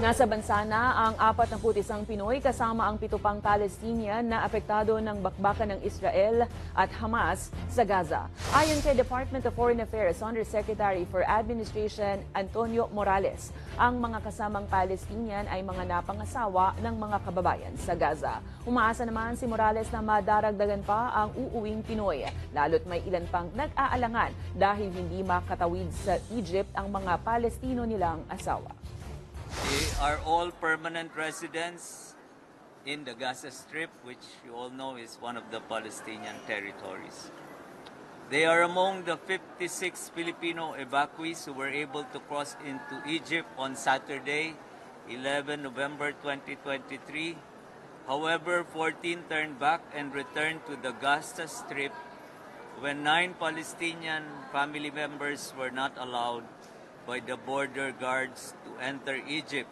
Nasa bansa na ang 41 Pinoy kasama ang 7 pang Palestinian na apektado ng bakbakan ng Israel at Hamas sa Gaza. Ayon kay Department of Foreign Affairs Undersecretary for Administration Antonio Morales, ang mga kasamang Palestinian ay mga napangasawa ng mga kababayan sa Gaza. Umaasa naman si Morales na madaragdagan pa ang uuwing Pinoy, lalo't may ilan pang nag-aalangan dahil hindi makatawid sa Egypt ang mga Palestino nilang asawa. They are all permanent residents in the Gaza Strip, which you all know is one of the Palestinian territories. They are among the 56 Filipino evacuees who were able to cross into Egypt on Saturday, 11 November 2023. However, 14 turned back and returned to the Gaza Strip when 9 Palestinian family members were not allowed by the border guards to enter Egypt.